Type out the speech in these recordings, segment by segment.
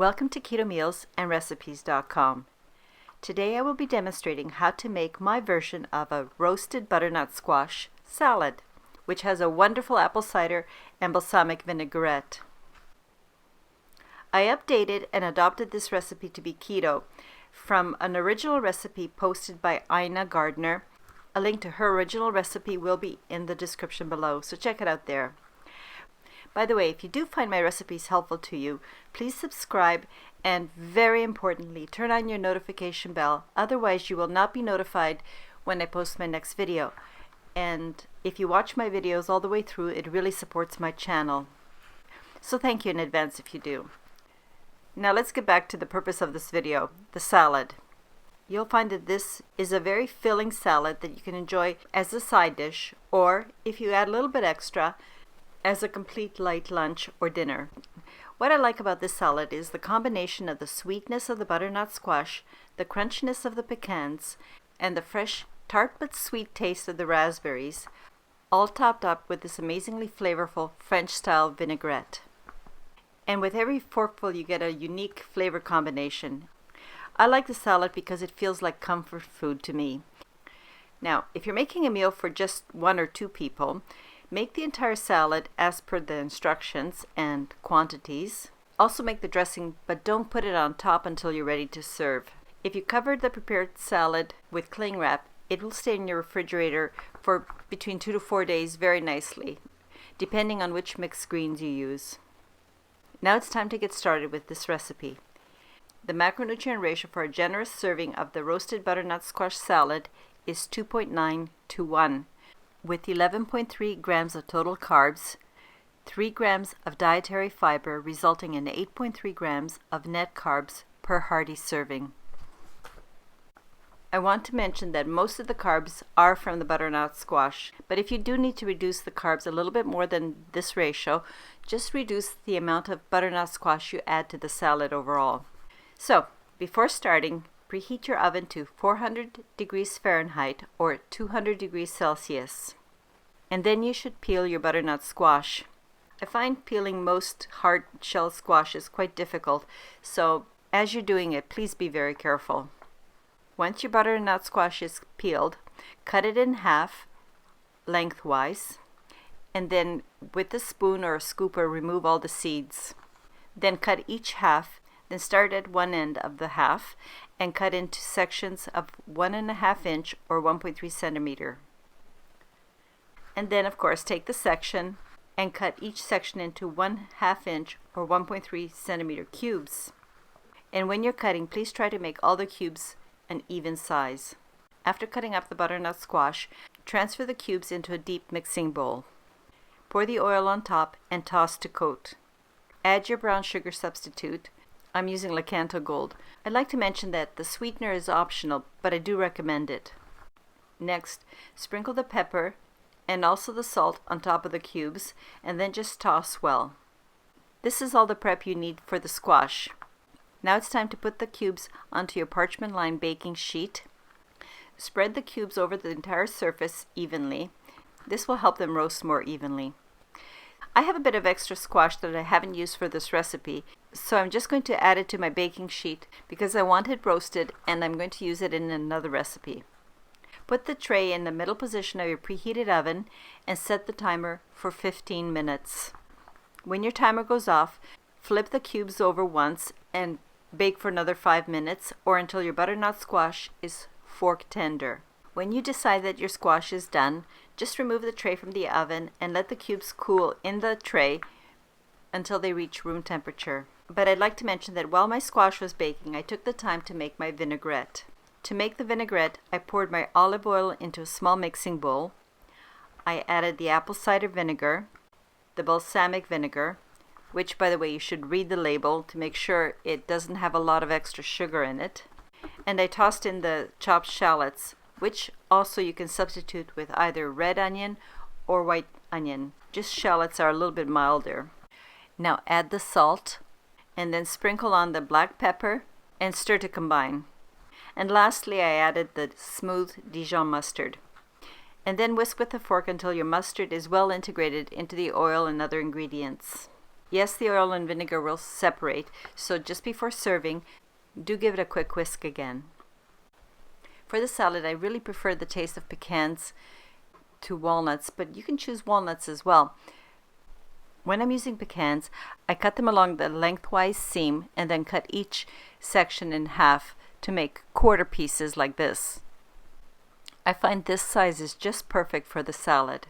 Welcome to Keto Meals and Recipes.com. Today I will be demonstrating how to make my version of a roasted butternut squash salad, which has a wonderful apple cider and balsamic vinaigrette. I updated and adopted this recipe to be keto from an original recipe posted by Ina Garten. A link to her original recipe will be in the description below, so check it out there. By the way, if you do find my recipes helpful to you, please subscribe and, very importantly, turn on your notification bell. Otherwise, you will not be notified when I post my next video. And if you watch my videos all the way through, it really supports my channel. So thank you in advance if you do. Now let's get back to the purpose of this video, the salad. You'll find that this is a very filling salad that you can enjoy as a side dish, or if you add a little bit extra, as a complete light lunch or dinner. What I like about this salad is the combination of the sweetness of the butternut squash, the crunchiness of the pecans, and the fresh, tart but sweet taste of the raspberries, all topped up with this amazingly flavorful French-style vinaigrette. And with every forkful you get a unique flavor combination. I like the salad because it feels like comfort food to me. Now, if you're making a meal for just one or two people, make the entire salad as per the instructions and quantities. Also make the dressing, but don't put it on top until you're ready to serve. If you cover the prepared salad with cling wrap, it will stay in your refrigerator for between 2 to 4 days very nicely, depending on which mixed greens you use. Now it's time to get started with this recipe. The macronutrient ratio for a generous serving of the roasted butternut squash salad is 2.9 to 1. With 11.3 grams of total carbs, 3 grams of dietary fiber, resulting in 8.3 grams of net carbs per hearty serving. I want to mention that most of the carbs are from the butternut squash, but if you do need to reduce the carbs a little bit more than this ratio, just reduce the amount of butternut squash you add to the salad overall. So, before starting, preheat your oven to 400 degrees Fahrenheit or 200 degrees Celsius. And then you should peel your butternut squash. I find peeling most hard shell squash is quite difficult, so as you're doing it, please be very careful. Once your butternut squash is peeled, cut it in half lengthwise, and then with a spoon or a scooper remove all the seeds. Then cut each half. Then start at one end of the half and cut into sections of 1.5 inch or 1.3 centimeter. And then of course take the section and cut each section into 1/2 inch or 1.3 centimeter cubes. And when you're cutting, please try to make all the cubes an even size. After cutting up the butternut squash, transfer the cubes into a deep mixing bowl. Pour the oil on top and toss to coat. Add your brown sugar substitute. I'm using Lakanto Gold. I'd like to mention that the sweetener is optional, but I do recommend it. Next, sprinkle the pepper and also the salt on top of the cubes, and then just toss well. This is all the prep you need for the squash. Now it's time to put the cubes onto your parchment-lined baking sheet. Spread the cubes over the entire surface evenly. This will help them roast more evenly. I have a bit of extra squash that I haven't used for this recipe, so I'm just going to add it to my baking sheet because I want it roasted and I'm going to use it in another recipe. Put the tray in the middle position of your preheated oven and set the timer for 15 minutes. When your timer goes off, flip the cubes over once and bake for another 5 minutes or until your butternut squash is fork tender. When you decide that your squash is done, just remove the tray from the oven and let the cubes cool in the tray until they reach room temperature. But I'd like to mention that while my squash was baking, I took the time to make my vinaigrette. To make the vinaigrette, I poured my olive oil into a small mixing bowl. I added the apple cider vinegar, the balsamic vinegar, which, by the way, you should read the label to make sure it doesn't have a lot of extra sugar in it. And I tossed in the chopped shallots, which also you can substitute with either red onion or white onion. Just shallots are a little bit milder. Now add the salt and then sprinkle on the black pepper and stir to combine. And lastly, I added the smooth Dijon mustard. And then whisk with a fork until your mustard is well integrated into the oil and other ingredients. Yes, the oil and vinegar will separate, so just before serving, do give it a quick whisk again. For the salad, I really prefer the taste of pecans to walnuts, but you can choose walnuts as well. When I'm using pecans, I cut them along the lengthwise seam and then cut each section in half to make quarter pieces like this. I find this size is just perfect for the salad.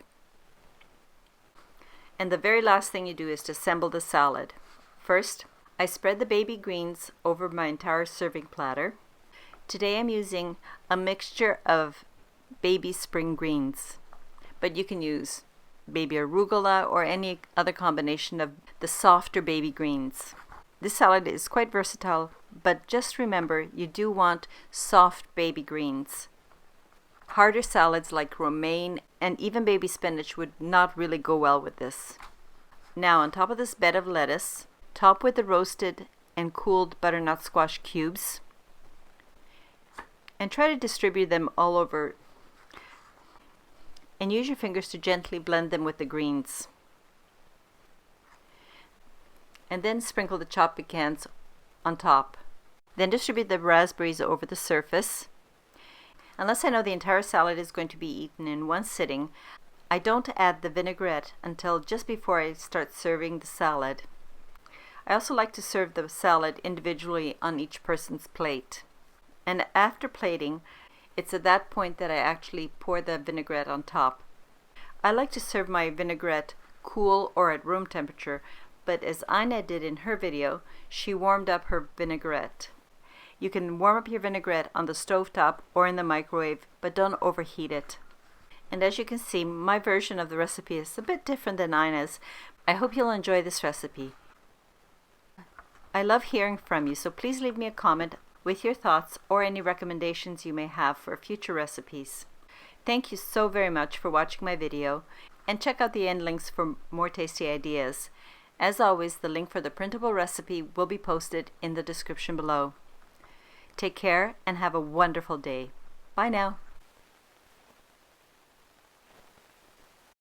And the very last thing you do is to assemble the salad. First, I spread the baby greens over my entire serving platter. Today I'm using a mixture of baby spring greens, but you can use baby arugula or any other combination of the softer baby greens. This salad is quite versatile, but just remember you do want soft baby greens. Harder salads like romaine and even baby spinach would not really go well with this. Now on top of this bed of lettuce, top with the roasted and cooled butternut squash cubes, and try to distribute them all over, and use your fingers to gently blend them with the greens. And then sprinkle the chopped pecans on top. Then distribute the raspberries over the surface. Unless I know the entire salad is going to be eaten in one sitting, I don't add the vinaigrette until just before I start serving the salad. I also like to serve the salad individually on each person's plate. And after plating, it's at that point that I actually pour the vinaigrette on top. I like to serve my vinaigrette cool or at room temperature, but as Ina did in her video, she warmed up her vinaigrette. You can warm up your vinaigrette on the stovetop or in the microwave, but don't overheat it. And as you can see, my version of the recipe is a bit different than Ina's. I hope you'll enjoy this recipe. I love hearing from you, so please leave me a comment with your thoughts or any recommendations you may have for future recipes. Thank you so very much for watching my video, and check out the end links for more tasty ideas. As always, the link for the printable recipe will be posted in the description below. Take care and have a wonderful day. Bye now.